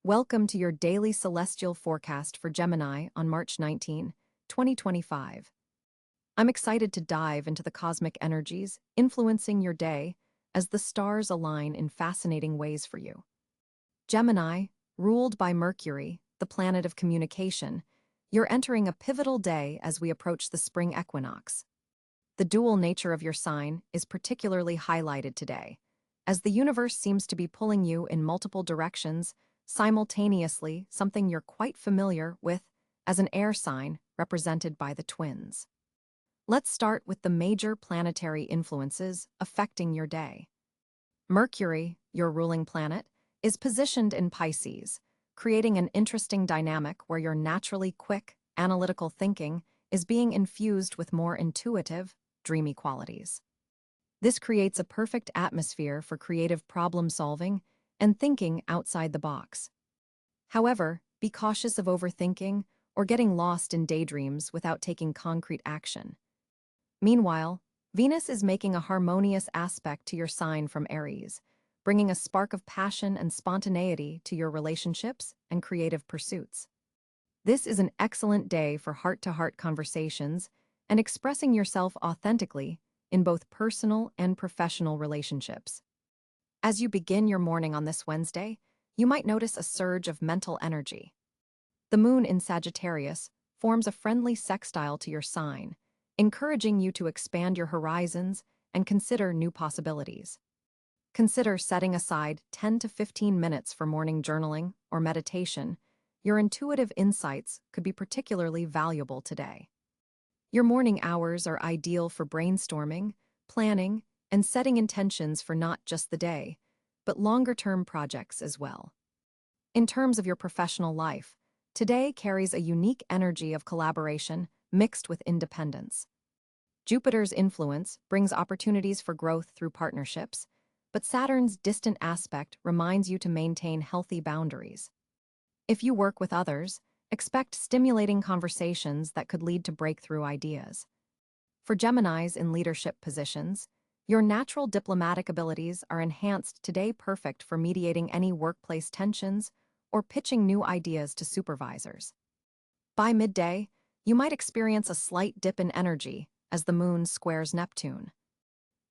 Welcome to your daily celestial forecast for Gemini on March 19, 2025. I'm excited to dive into the cosmic energies influencing your day as the stars align in fascinating ways for you. Gemini, ruled by Mercury, the planet of communication, you're entering a pivotal day as we approach the spring equinox. The dual nature of your sign is particularly highlighted today, as the universe seems to be pulling you in multiple directions simultaneously, something you're quite familiar with as an air sign represented by the twins. Let's start with the major planetary influences affecting your day. Mercury, your ruling planet, is positioned in Pisces, creating an interesting dynamic where your naturally quick, analytical thinking is being infused with more intuitive, dreamy qualities. This creates a perfect atmosphere for creative problem-solving and thinking outside the box. However, be cautious of overthinking or getting lost in daydreams without taking concrete action. Meanwhile, Venus is making a harmonious aspect to your sign from Aries, bringing a spark of passion and spontaneity to your relationships and creative pursuits. This is an excellent day for heart-to-heart conversations and expressing yourself authentically in both personal and professional relationships. As you begin your morning on this Wednesday, you might notice a surge of mental energy. The moon in Sagittarius forms a friendly sextile to your sign, encouraging you to expand your horizons and consider new possibilities. Consider setting aside 10 to 15 minutes for morning journaling or meditation. Your intuitive insights could be particularly valuable today. Your morning hours are ideal for brainstorming, planning, and setting intentions for not just the day, but longer-term projects as well. In terms of your professional life, today carries a unique energy of collaboration mixed with independence. Jupiter's influence brings opportunities for growth through partnerships, but Saturn's distant aspect reminds you to maintain healthy boundaries. If you work with others, expect stimulating conversations that could lead to breakthrough ideas. For Geminis in leadership positions, your natural diplomatic abilities are enhanced today, perfect for mediating any workplace tensions or pitching new ideas to supervisors. By midday, you might experience a slight dip in energy as the moon squares Neptune.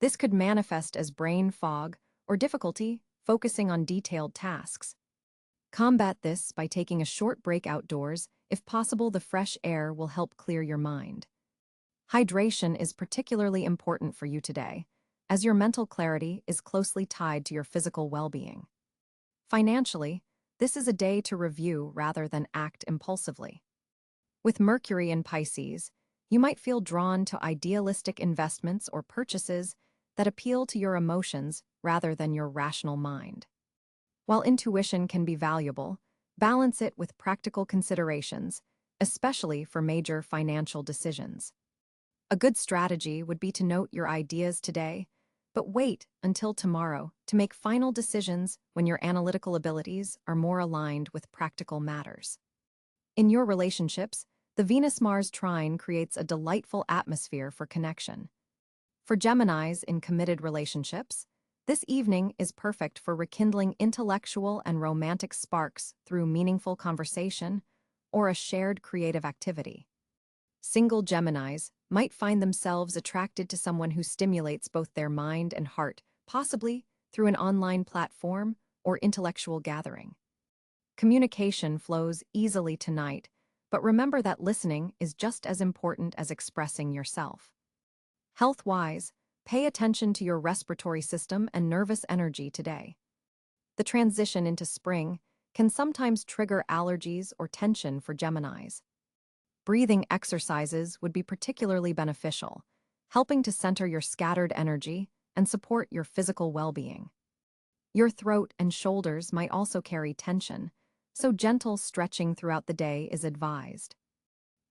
This could manifest as brain fog or difficulty focusing on detailed tasks. Combat this by taking a short break outdoors. If possible, the fresh air will help clear your mind. Hydration is particularly important for you today, as your mental clarity is closely tied to your physical well-being. Financially, this is a day to review rather than act impulsively. With Mercury in Pisces, you might feel drawn to idealistic investments or purchases that appeal to your emotions rather than your rational mind. While intuition can be valuable, balance it with practical considerations, especially for major financial decisions. A good strategy would be to note your ideas today, but wait until tomorrow to make final decisions when your analytical abilities are more aligned with practical matters. In your relationships, the Venus-Mars trine creates a delightful atmosphere for connection. For Geminis in committed relationships, this evening is perfect for rekindling intellectual and romantic sparks through meaningful conversation or a shared creative activity. Single Geminis might find themselves attracted to someone who stimulates both their mind and heart, possibly through an online platform or intellectual gathering. Communication flows easily tonight, but remember that listening is just as important as expressing yourself. Health-wise, pay attention to your respiratory system and nervous energy today. The transition into spring can sometimes trigger allergies or tension for Geminis. Breathing exercises would be particularly beneficial, helping to center your scattered energy and support your physical well-being. Your throat and shoulders might also carry tension, so gentle stretching throughout the day is advised.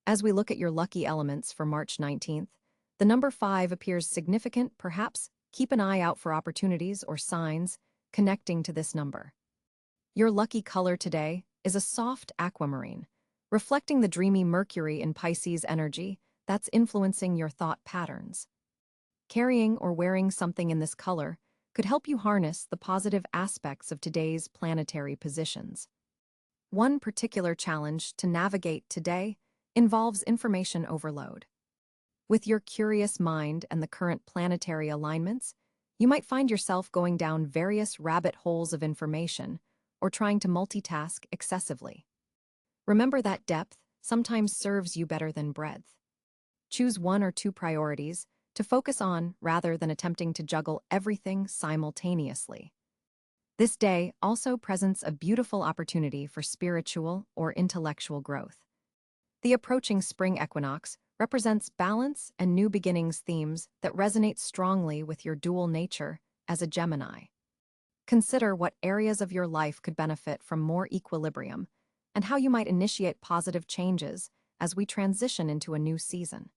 As we look at your lucky elements for March 19th, the number 5 appears significant. Perhaps keep an eye out for opportunities or signs connecting to this number. Your lucky color today is a soft aquamarine, reflecting the dreamy Mercury in Pisces energy that's influencing your thought patterns. Carrying or wearing something in this color could help you harness the positive aspects of today's planetary positions. One particular challenge to navigate today involves information overload. With your curious mind and the current planetary alignments, you might find yourself going down various rabbit holes of information or trying to multitask excessively. Remember that depth sometimes serves you better than breadth. Choose one or two priorities to focus on rather than attempting to juggle everything simultaneously. This day also presents a beautiful opportunity for spiritual or intellectual growth. The approaching spring equinox represents balance and new beginnings themes that resonate strongly with your dual nature as a Gemini. Consider what areas of your life could benefit from more equilibrium and how you might initiate positive changes as we transition into a new season.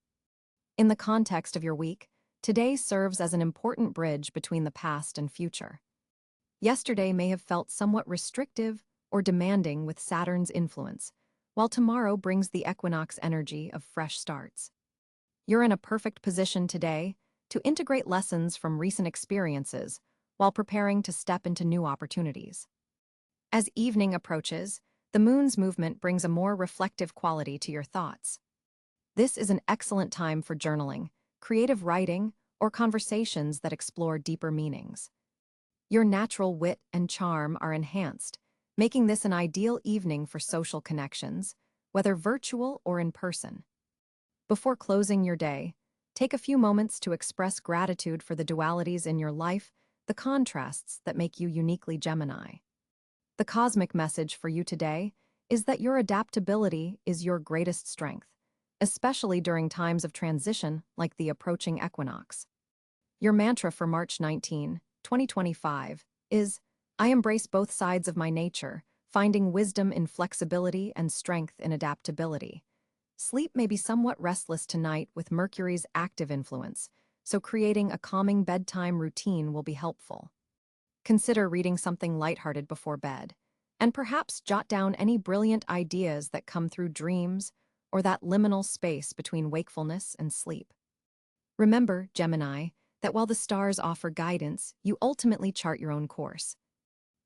In the context of your week, today serves as an important bridge between the past and future. Yesterday may have felt somewhat restrictive or demanding with Saturn's influence, while tomorrow brings the equinox energy of fresh starts. You're in a perfect position today to integrate lessons from recent experiences while preparing to step into new opportunities. As evening approaches, the moon's movement brings a more reflective quality to your thoughts. This is an excellent time for journaling, creative writing, or conversations that explore deeper meanings. Your natural wit and charm are enhanced, making this an ideal evening for social connections, whether virtual or in person. Before closing your day, take a few moments to express gratitude for the dualities in your life, the contrasts that make you uniquely Gemini. The cosmic message for you today is that your adaptability is your greatest strength, especially during times of transition like the approaching equinox. Your mantra for March 19, 2025 is, I embrace both sides of my nature, finding wisdom in flexibility and strength in adaptability. Sleep may be somewhat restless tonight with Mercury's active influence, so creating a calming bedtime routine will be helpful. Consider reading something lighthearted before bed, and perhaps jot down any brilliant ideas that come through dreams or that liminal space between wakefulness and sleep. Remember, Gemini, that while the stars offer guidance, you ultimately chart your own course.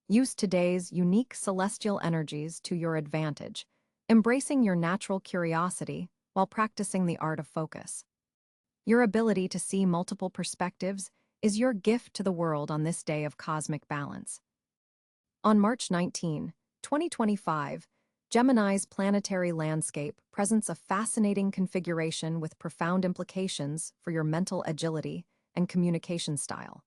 Use today's unique celestial energies to your advantage, embracing your natural curiosity while practicing the art of focus. Your ability to see multiple perspectives is your gift to the world on this day of cosmic balance. On March 19, 2025, Gemini's planetary landscape presents a fascinating configuration with profound implications for your mental agility and communication style.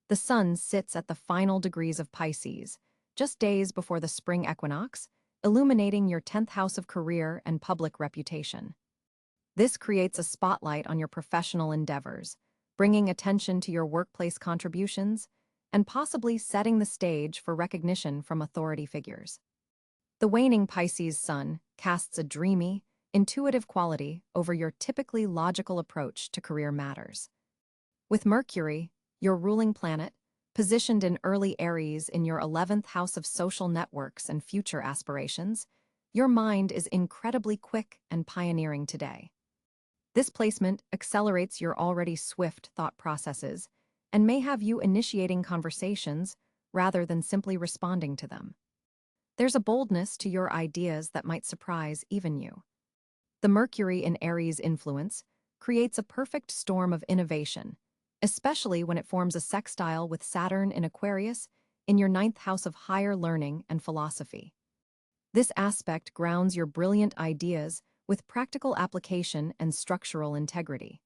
The Sun sits at the final degrees of Pisces, just days before the spring equinox, illuminating your 10th house of career and public reputation. This creates a spotlight on your professional endeavors, bringing attention to your workplace contributions and possibly setting the stage for recognition from authority figures. The waning Pisces sun casts a dreamy, intuitive quality over your typically logical approach to career matters. With Mercury, your ruling planet, positioned in early Aries in your 11th house of social networks and future aspirations, your mind is incredibly quick and pioneering today. This placement accelerates your already swift thought processes and may have you initiating conversations rather than simply responding to them. There's a boldness to your ideas that might surprise even you. The Mercury in Aries influence creates a perfect storm of innovation, especially when it forms a sextile with Saturn in Aquarius in your 9th house of higher learning and philosophy. This aspect grounds your brilliant ideas with practical application and structural integrity.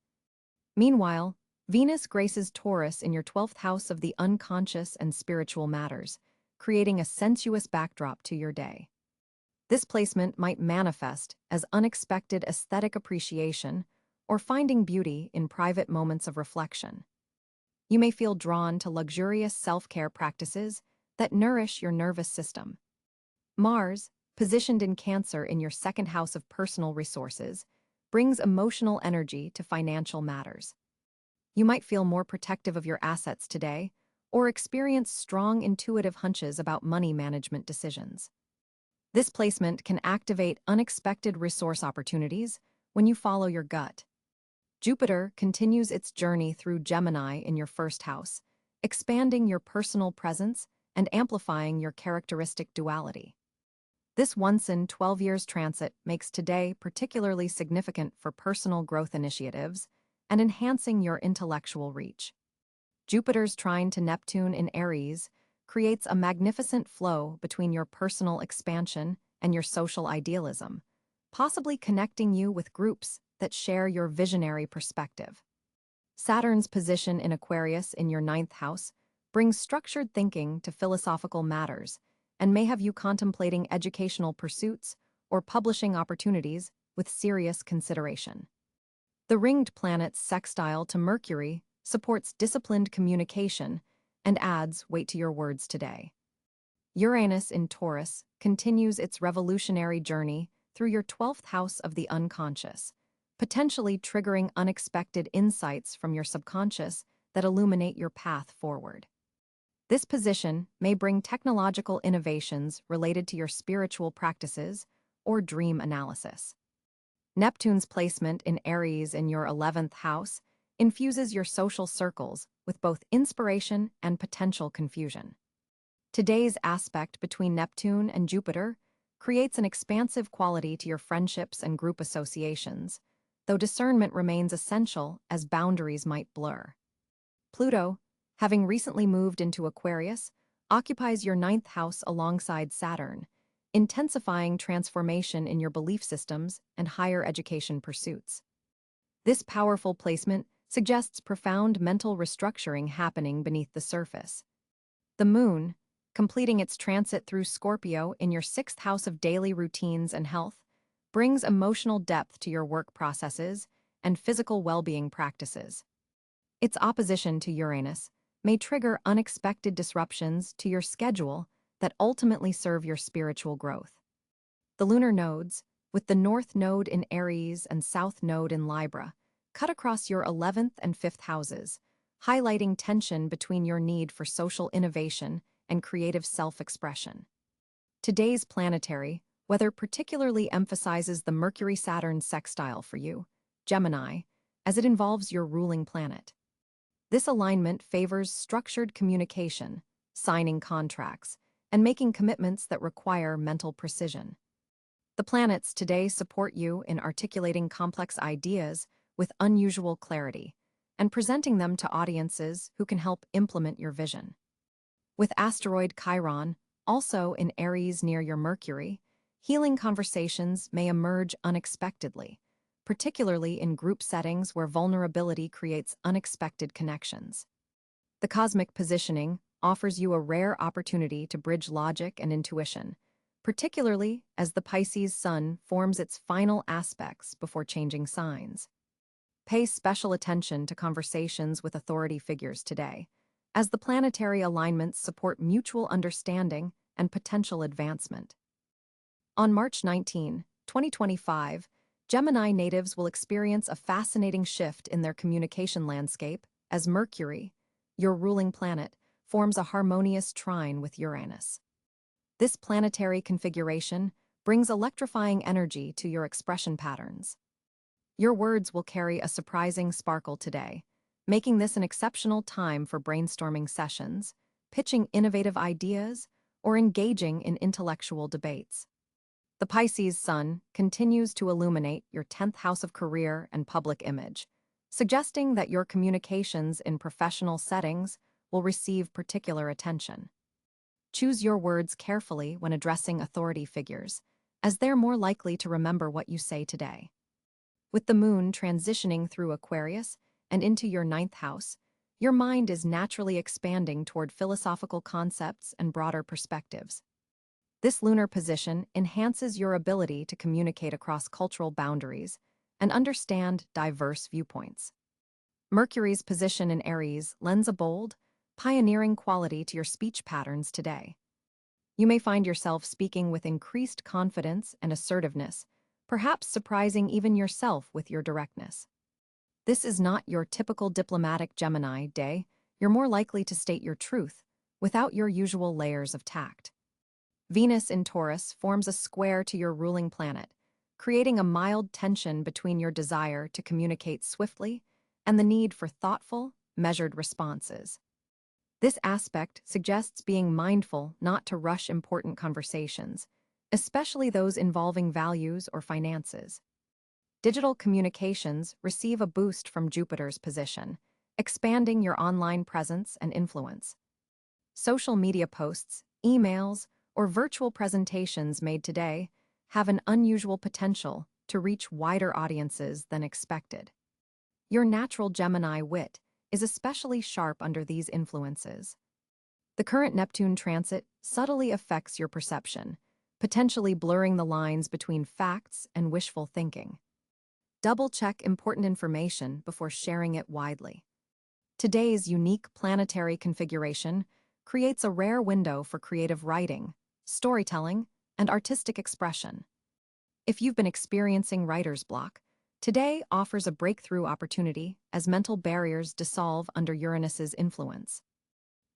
Meanwhile, Venus graces Taurus in your 12th house of the unconscious and spiritual matters, creating a sensuous backdrop to your day. This placement might manifest as unexpected aesthetic appreciation or finding beauty in private moments of reflection. You may feel drawn to luxurious self-care practices that nourish your nervous system. Mars, positioned in Cáncer in your 2nd house of personal resources, brings emotional energy to financial matters. You might feel more protective of your assets today or experience strong intuitive hunches about money management decisions. This placement can activate unexpected resource opportunities when you follow your gut. Jupiter continues its journey through Gemini in your 1st house, expanding your personal presence and amplifying your characteristic duality. This once-in-12 years transit makes today particularly significant for personal growth initiatives and enhancing your intellectual reach. Jupiter's trine to Neptune in Aries creates a magnificent flow between your personal expansion and your social idealism, possibly connecting you with groups that share your visionary perspective. Saturn's position in Aquarius in your ninth house brings structured thinking to philosophical matters and may have you contemplating educational pursuits or publishing opportunities with serious consideration. The ringed planet's sextile to Mercury supports disciplined communication and adds weight to your words today. Uranus in Taurus continues its revolutionary journey through your 12th house of the unconscious, potentially triggering unexpected insights from your subconscious that illuminate your path forward. This position may bring technological innovations related to your spiritual practices or dream analysis. Neptune's placement in Aries in your 11th house infuses your social circles with both inspiration and potential confusion. Today's aspect between Neptune and Jupiter creates an expansive quality to your friendships and group associations, though discernment remains essential as boundaries might blur. Pluto, having recently moved into Aquarius, occupies your ninth house alongside Saturn, intensifying transformation in your belief systems and higher education pursuits. This powerful placement suggests profound mental restructuring happening beneath the surface. The Moon, completing its transit through Scorpio in your sixth house of daily routines and health, brings emotional depth to your work processes and physical well-being practices. Its opposition to Uranus may trigger unexpected disruptions to your schedule that ultimately serve your spiritual growth. The lunar nodes, with the North Node in Aries and South Node in Libra, cut across your 11th and 5th houses, highlighting tension between your need for social innovation and creative self-expression. Today's planetary weather particularly emphasizes the Mercury-Saturn sextile for you, Gemini, as it involves your ruling planet. This alignment favors structured communication, signing contracts, and making commitments that require mental precision. The planets today support you in articulating complex ideas with unusual clarity and presenting them to audiences who can help implement your vision. With asteroid Chiron also in Aries near your Mercury, healing conversations may emerge unexpectedly, particularly in group settings where vulnerability creates unexpected connections. The cosmic positioning offers you a rare opportunity to bridge logic and intuition, particularly as the Pisces sun forms its final aspects before changing signs. Pay special attention to conversations with authority figures today, as the planetary alignments support mutual understanding and potential advancement. On March 19, 2025, Gemini natives will experience a fascinating shift in their communication landscape as Mercury, your ruling planet, forms a harmonious trine with Uranus. This planetary configuration brings electrifying energy to your expression patterns. Your words will carry a surprising sparkle today, making this an exceptional time for brainstorming sessions, pitching innovative ideas, or engaging in intellectual debates. The Pisces sun continues to illuminate your 10th house of career and public image, suggesting that your communications in professional settings will receive particular attention. Choose your words carefully when addressing authority figures, as they're more likely to remember what you say today. With the moon transitioning through Aquarius and into your ninth house, your mind is naturally expanding toward philosophical concepts and broader perspectives. This lunar position enhances your ability to communicate across cultural boundaries and understand diverse viewpoints. Mercury's position in Aries lends a bold, pioneering quality to your speech patterns today. You may find yourself speaking with increased confidence and assertiveness, perhaps surprising even yourself with your directness. This is not your typical diplomatic Gemini day. You're more likely to state your truth without your usual layers of tact. Venus in Taurus forms a square to your ruling planet, creating a mild tension between your desire to communicate swiftly and the need for thoughtful, measured responses. This aspect suggests being mindful not to rush important conversations, especially those involving values or finances. Digital communications receive a boost from Jupiter's position, expanding your online presence and influence. Social media posts, emails, or virtual presentations made today have an unusual potential to reach wider audiences than expected. Your natural Gemini wit is especially sharp under these influences. The current Neptune transit subtly affects your perception, potentially blurring the lines between facts and wishful thinking. Double-check important information before sharing it widely. Today's unique planetary configuration creates a rare window for creative writing, storytelling, and artistic expression. If you've been experiencing writer's block, today offers a breakthrough opportunity as mental barriers dissolve under Uranus's influence.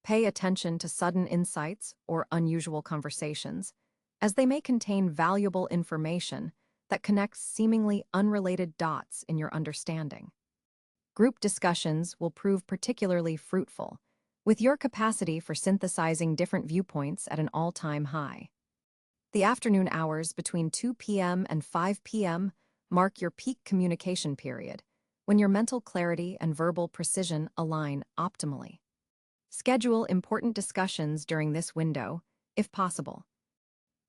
Pay attention to sudden insights or unusual conversations, as they may contain valuable information that connects seemingly unrelated dots in your understanding. Group discussions will prove particularly fruitful, with your capacity for synthesizing different viewpoints at an all-time high. The afternoon hours between 2 p.m. and 5 p.m. mark your peak communication period, when your mental clarity and verbal precision align optimally. Schedule important discussions during this window, if possible.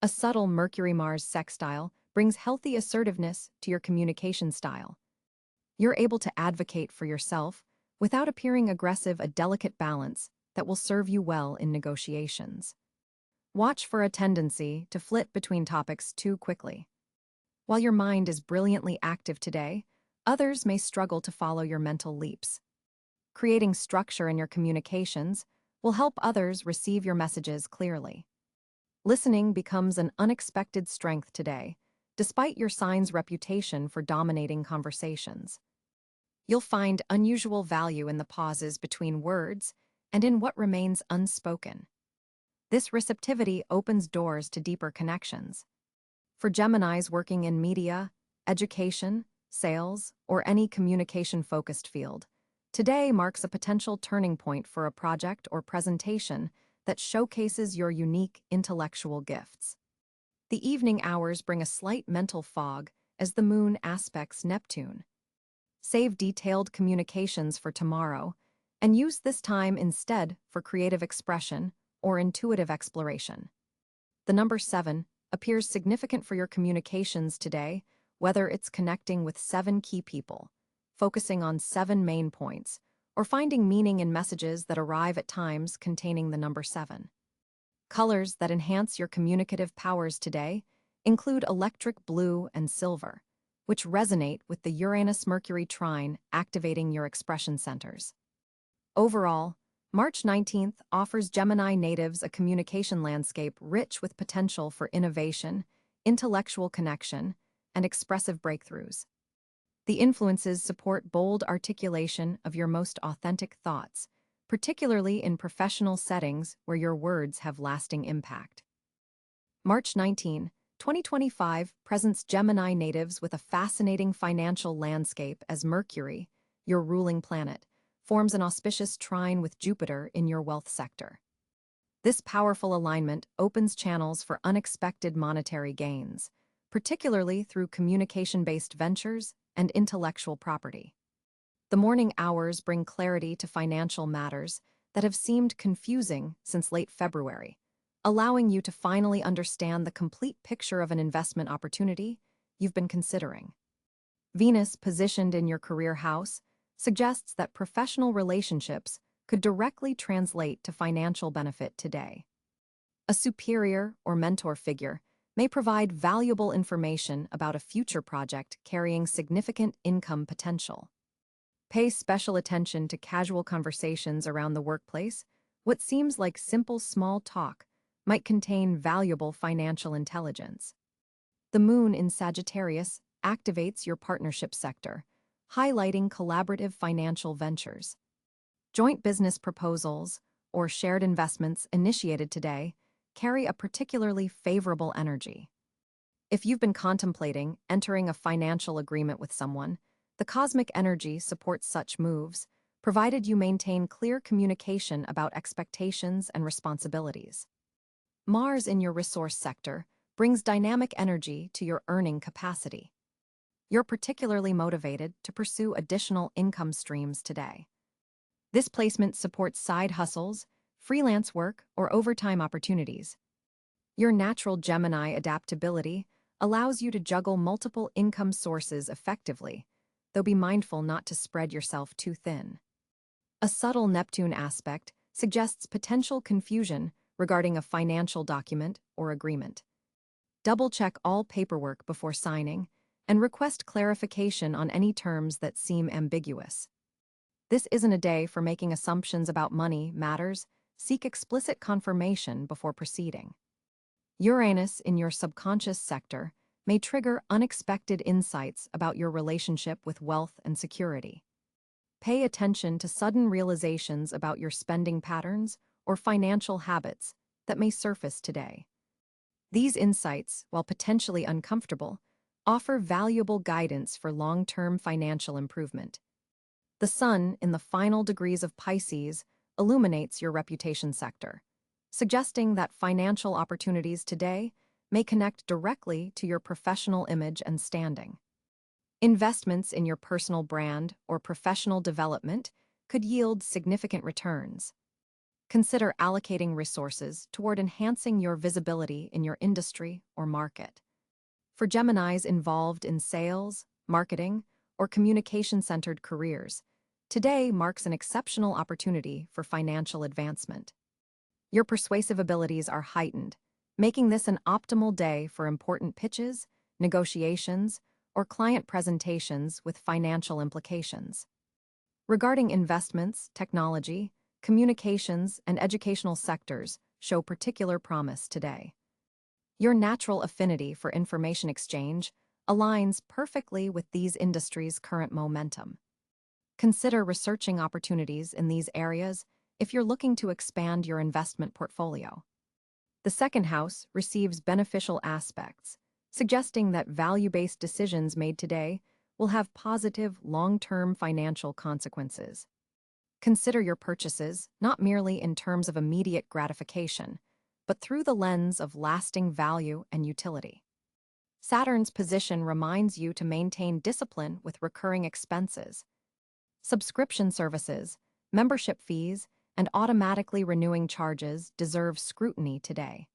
A subtle Mercury-Mars sextile brings healthy assertiveness to your communication style. You're able to advocate for yourself without appearing aggressive, a delicate balance that will serve you well in negotiations. Watch for a tendency to flit between topics too quickly. While your mind is brilliantly active today, others may struggle to follow your mental leaps. Creating structure in your communications will help others receive your messages clearly. Listening becomes an unexpected strength today, despite your sign's reputation for dominating conversations. You'll find unusual value in the pauses between words and in what remains unspoken. This receptivity opens doors to deeper connections. For Geminis working in media, education, sales, or any communication-focused field, today marks a potential turning point for a project or presentation that showcases your unique intellectual gifts. The evening hours bring a slight mental fog as the moon aspects Neptune. Save detailed communications for tomorrow and use this time instead for creative expression or intuitive exploration. The number 7 appears significant for your communications today, whether it's connecting with 7 key people, focusing on 7 main points, or finding meaning in messages that arrive at times containing the number 7. Colors that enhance your communicative powers today include electric blue and silver, which resonate with the Uranus-Mercury trine activating your expression centers. Overall, March 19th offers Gemini natives a communication landscape rich with potential for innovation, intellectual connection, and expressive breakthroughs. The influences support bold articulation of your most authentic thoughts, particularly in professional settings where your words have lasting impact. March 19, 2025 presents Gemini natives with a fascinating financial landscape as Mercury, your ruling planet, forms an auspicious trine with Jupiter in your wealth sector. This powerful alignment opens channels for unexpected monetary gains, particularly through communication-based ventures and intellectual property. The morning hours bring clarity to financial matters that have seemed confusing since late February, allowing you to finally understand the complete picture of an investment opportunity you've been considering. Venus, positioned in your career house, suggests that professional relationships could directly translate to financial benefit today. A superior or mentor figure may provide valuable information about a future project carrying significant income potential. Pay special attention to casual conversations around the workplace. What seems like simple small talk might contain valuable financial intelligence. The moon in Sagittarius activates your partnership sector, highlighting collaborative financial ventures. Joint business proposals or shared investments initiated today carry a particularly favorable energy. If you've been contemplating entering a financial agreement with someone, the cosmic energy supports such moves, provided you maintain clear communication about expectations and responsibilities. Mars in your resource sector brings dynamic energy to your earning capacity. You're particularly motivated to pursue additional income streams today. This placement supports side hustles, freelance work, or overtime opportunities. Your natural Gemini adaptability allows you to juggle multiple income sources effectively, though be mindful not to spread yourself too thin. A subtle Neptune aspect suggests potential confusion regarding a financial document or agreement. Double-check all paperwork before signing and request clarification on any terms that seem ambiguous. This isn't a day for making assumptions about money matters. Seek explicit confirmation before proceeding. Uranus in your subconscious sector may trigger unexpected insights about your relationship with wealth and security. Pay attention to sudden realizations about your spending patterns or financial habits that may surface today. These insights, while potentially uncomfortable, offer valuable guidance for long-term financial improvement. The Sun in the final degrees of Pisces illuminates your reputation sector, suggesting that financial opportunities today may connect directly to your professional image and standing. Investments in your personal brand or professional development could yield significant returns. Consider allocating resources toward enhancing your visibility in your industry or market. For Geminis involved in sales, marketing, or communication-centered careers, today marks an exceptional opportunity for financial advancement. Your persuasive abilities are heightened, making this an optimal day for important pitches, negotiations, or client presentations with financial implications. Regarding investments, technology, communications, and educational sectors show particular promise today. Your natural affinity for information exchange aligns perfectly with these industries' current momentum. Consider researching opportunities in these areas if you're looking to expand your investment portfolio. The second house receives beneficial aspects, suggesting that value-based decisions made today will have positive long-term financial consequences. Consider your purchases not merely in terms of immediate gratification, but through the lens of lasting value and utility. Saturn's position reminds you to maintain discipline with recurring expenses. Subscription services, membership fees, and automatically renewing charges deserve scrutiny today.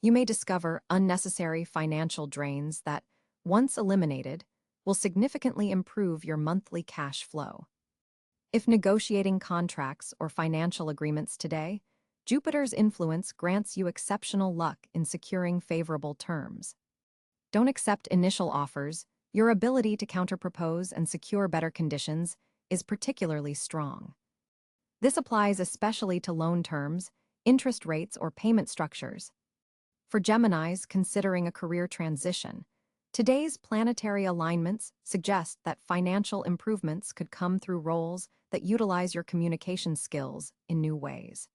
You may discover unnecessary financial drains that, once eliminated, will significantly improve your monthly cash flow. If negotiating contracts or financial agreements today, Jupiter's influence grants you exceptional luck in securing favorable terms. Don't accept initial offers. Your ability to counterpropose and secure better conditions is particularly strong. This applies especially to loan terms, interest rates, or payment structures. For Geminis considering a career transition, today's planetary alignments suggest that financial improvements could come through roles that utilize your communication skills in new ways.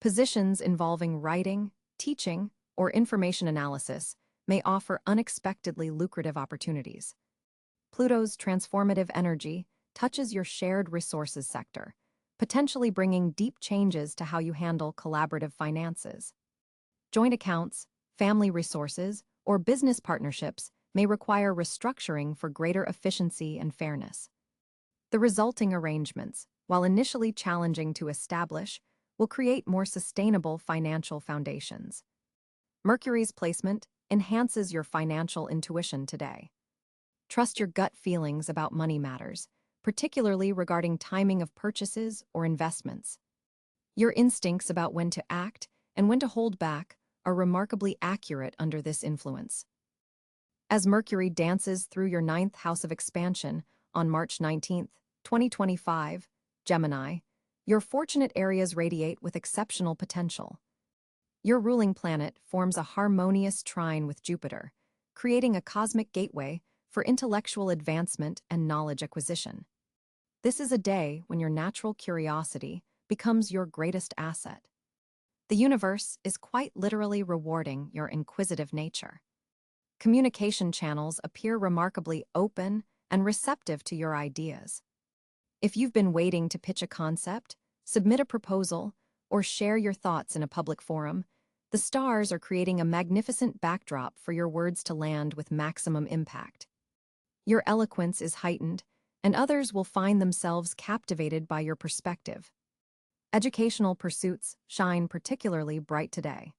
Positions involving writing, teaching, or information analysis may offer unexpectedly lucrative opportunities. Pluto's transformative energy touches your shared resources sector, potentially bringing deep changes to how you handle collaborative finances. Joint accounts, family resources, or business partnerships may require restructuring for greater efficiency and fairness. The resulting arrangements, while initially challenging to establish, will create more sustainable financial foundations. Mercury's placement enhances your financial intuition today. Trust your gut feelings about money matters, particularly regarding timing of purchases or investments. Your instincts about when to act and when to hold back are remarkably accurate under this influence. As Mercury dances through your ninth house of expansion on March 19, 2025, Gemini, your fortunate areas radiate with exceptional potential. Your ruling planet forms a harmonious trine with Jupiter, creating a cosmic gateway for intellectual advancement and knowledge acquisition. This is a day when your natural curiosity becomes your greatest asset. The universe is quite literally rewarding your inquisitive nature. Communication channels appear remarkably open and receptive to your ideas. If you've been waiting to pitch a concept, submit a proposal, or share your thoughts in a public forum, The stars are creating a magnificent backdrop for your words to land with maximum impact. Your eloquence is heightened, and others will find themselves captivated by your perspective. Educational pursuits shine particularly bright today.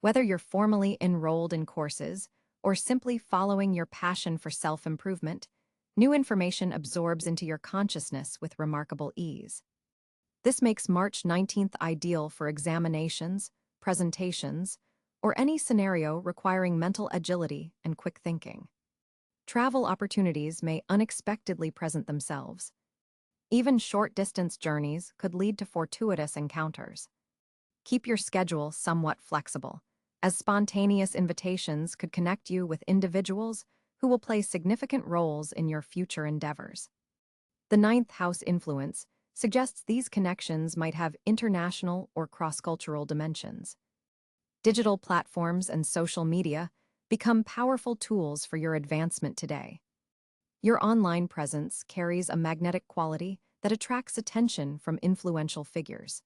Whether you're formally enrolled in courses or simply following your passion for self-improvement, new information absorbs into your consciousness with remarkable ease. This makes March 19th ideal for examinations, presentations, or any scenario requiring mental agility and quick thinking. Travel opportunities may unexpectedly present themselves. Even short-distance journeys could lead to fortuitous encounters. Keep your schedule somewhat flexible, as spontaneous invitations could connect you with individuals who will play significant roles in your future endeavors. The ninth house influence suggests these connections might have international or cross-cultural dimensions. Digital platforms and social media become powerful tools for your advancement today. Your online presence carries a magnetic quality that attracts attention from influential figures.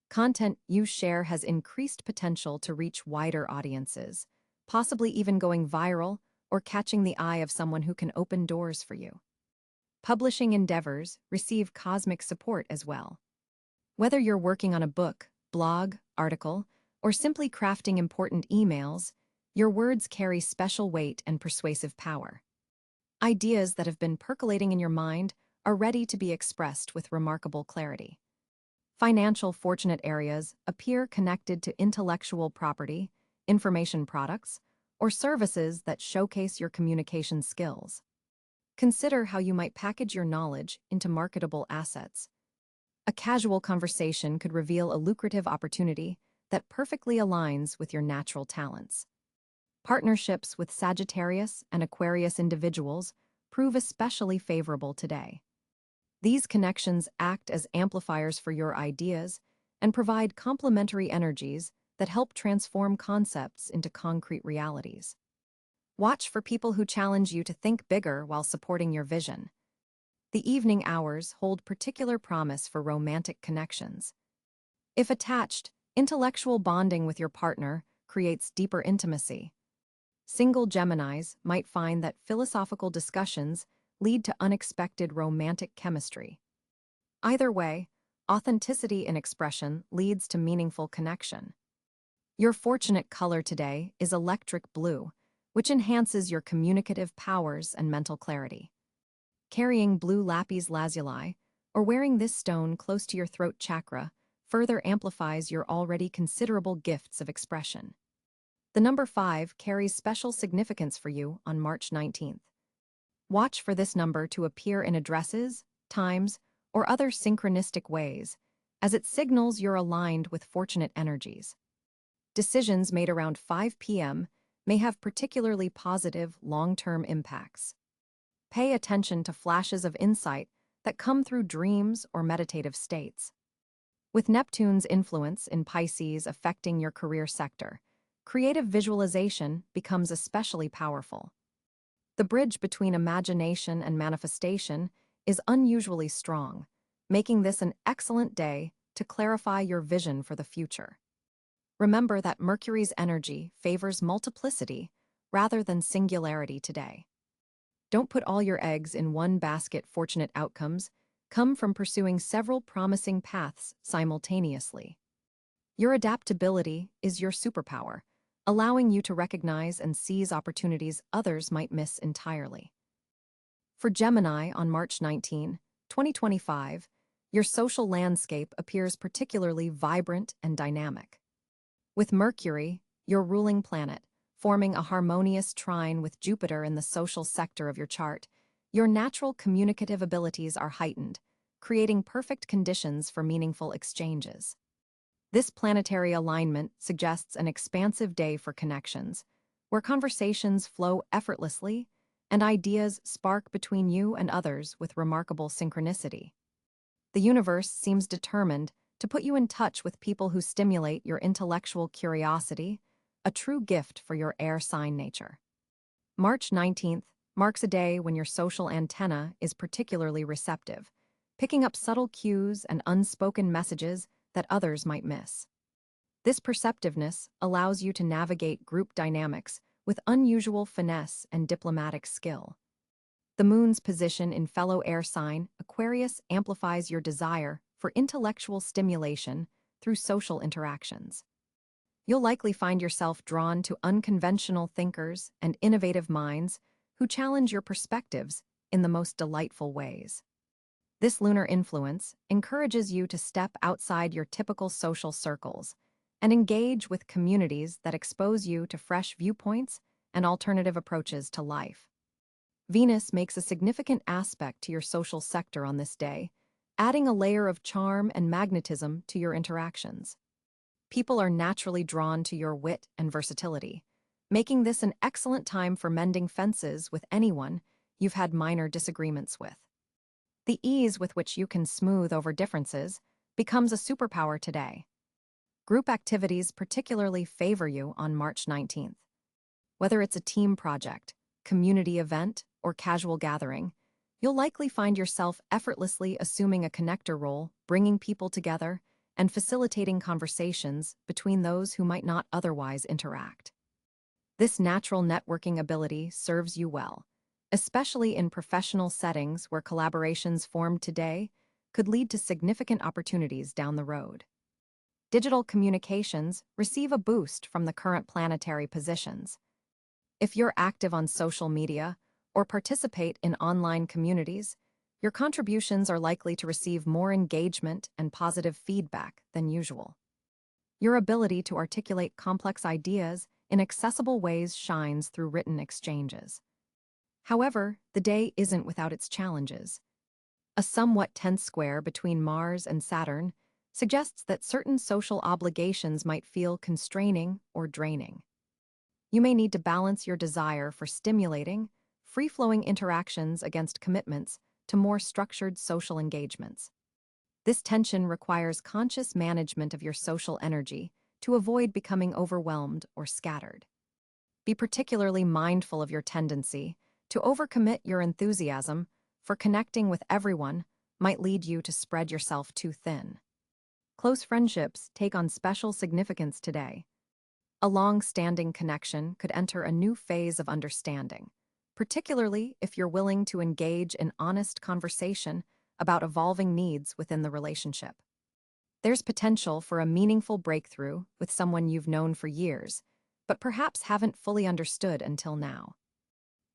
Content you share has increased potential to reach wider audiences, possibly even going viral or catching the eye of someone who can open doors for you. Publishing endeavors receive cosmic support as well. Whether you're working on a book, blog, article, or simply crafting important emails, your words carry special weight and persuasive power. Ideas that have been percolating in your mind are ready to be expressed with remarkable clarity. Financial fortunate areas appear connected to intellectual property, information products, or services that showcase your communication skills. Consider how you might package your knowledge into marketable assets. A casual conversation could reveal a lucrative opportunity that perfectly aligns with your natural talents. Partnerships with Sagittarius and Aquarius individuals prove especially favorable today. These connections act as amplifiers for your ideas and provide complementary energies that help transform concepts into concrete realities. Watch for people who challenge you to think bigger while supporting your vision. The evening hours hold particular promise for romantic connections. If attached, intellectual bonding with your partner creates deeper intimacy. Single Geminis might find that philosophical discussions lead to unexpected romantic chemistry. Either way, authenticity in expression leads to meaningful connection. Your fortunate color today is electric blue, which enhances your communicative powers and mental clarity. Carrying blue lapis lazuli or wearing this stone close to your throat chakra further amplifies your already considerable gifts of expression. The number 5 carries special significance for you on March 19th. Watch for this number to appear in addresses, times, or other synchronistic ways, as it signals you're aligned with fortunate energies. Decisions made around 5 p.m. may have particularly positive, long-term impacts. Pay attention to flashes of insight that come through dreams or meditative states. With Neptune's influence in Pisces affecting your career sector, creative visualization becomes especially powerful. The bridge between imagination and manifestation is unusually strong, making this an excellent day to clarify your vision for the future. Remember that Mercury's energy favors multiplicity rather than singularity today. Don't put all your eggs in one basket. Fortunate outcomes come from pursuing several promising paths simultaneously. Your adaptability is your superpower, allowing you to recognize and seize opportunities others might miss entirely. For Gemini on March 19, 2025, your social landscape appears particularly vibrant and dynamic. With Mercury, your ruling planet, forming a harmonious trine with Jupiter in the social sector of your chart, your natural communicative abilities are heightened, creating perfect conditions for meaningful exchanges. This planetary alignment suggests an expansive day for connections, where conversations flow effortlessly and ideas spark between you and others with remarkable synchronicity. The universe seems determined to put you in touch with people who stimulate your intellectual curiosity, a true gift for your air sign nature. March 19th marks a day when your social antenna is particularly receptive, picking up subtle cues and unspoken messages that others might miss. This perceptiveness allows you to navigate group dynamics with unusual finesse and diplomatic skill. The moon's position in fellow air sign, Aquarius, amplifies your desire for intellectual stimulation through social interactions. You'll likely find yourself drawn to unconventional thinkers and innovative minds who challenge your perspectives in the most delightful ways. This lunar influence encourages you to step outside your typical social circles and engage with communities that expose you to fresh viewpoints and alternative approaches to life. Venus makes a significant aspect to your social sector on this day, adding a layer of charm and magnetism to your interactions. People are naturally drawn to your wit and versatility, making this an excellent time for mending fences with anyone you've had minor disagreements with. The ease with which you can smooth over differences becomes a superpower today. Group activities particularly favor you on March 19th. Whether it's a team project, community event, or casual gathering, you'll likely find yourself effortlessly assuming a connector role, bringing people together, and facilitating conversations between those who might not otherwise interact. This natural networking ability serves you well, especially in professional settings where collaborations formed today could lead to significant opportunities down the road. Digital communications receive a boost from the current planetary positions. If you're active on social media or participate in online communities, your contributions are likely to receive more engagement and positive feedback than usual. Your ability to articulate complex ideas in accessible ways shines through written exchanges. However, the day isn't without its challenges. A somewhat tense square between Mars and Saturn suggests that certain social obligations might feel constraining or draining. You may need to balance your desire for stimulating, free-flowing interactions against commitments to more structured social engagements. This tension requires conscious management of your social energy to avoid becoming overwhelmed or scattered. Be particularly mindful of your tendency to overcommit. Your enthusiasm for connecting with everyone might lead you to spread yourself too thin. Close friendships take on special significance today. A long-standing connection could enter a new phase of understanding, particularly if you're willing to engage in honest conversation about evolving needs within the relationship. There's potential for a meaningful breakthrough with someone you've known for years, but perhaps haven't fully understood until now.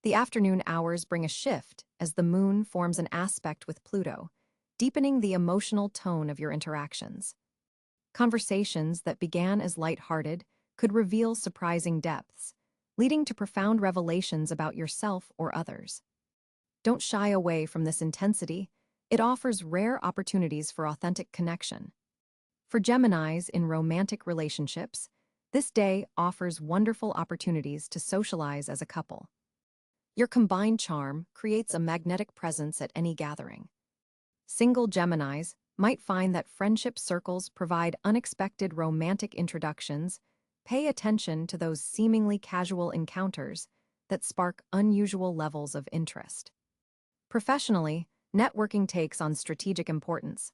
The afternoon hours bring a shift as the moon forms an aspect with Pluto, deepening the emotional tone of your interactions. Conversations that began as lighthearted could reveal surprising depths, leading to profound revelations about yourself or others. Don't shy away from this intensity. It offers rare opportunities for authentic connection. For Geminis in romantic relationships, this day offers wonderful opportunities to socialize as a couple. Your combined charm creates a magnetic presence at any gathering. Single Geminis might find that friendship circles provide unexpected romantic introductions. Pay attention to those seemingly casual encounters that spark unusual levels of interest. Professionally, networking takes on strategic importance.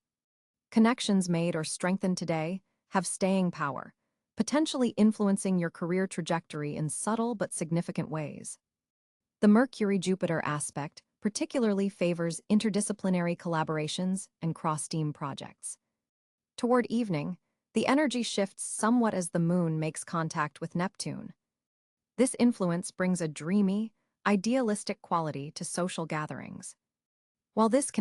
Connections made or strengthened today have staying power, potentially influencing your career trajectory in subtle but significant ways. The Mercury-Jupiter aspect particularly favors interdisciplinary collaborations and cross-team projects. Toward evening, the energy shifts somewhat as the moon makes contact with Neptune. This influence brings a dreamy, idealistic quality to social gatherings. While this can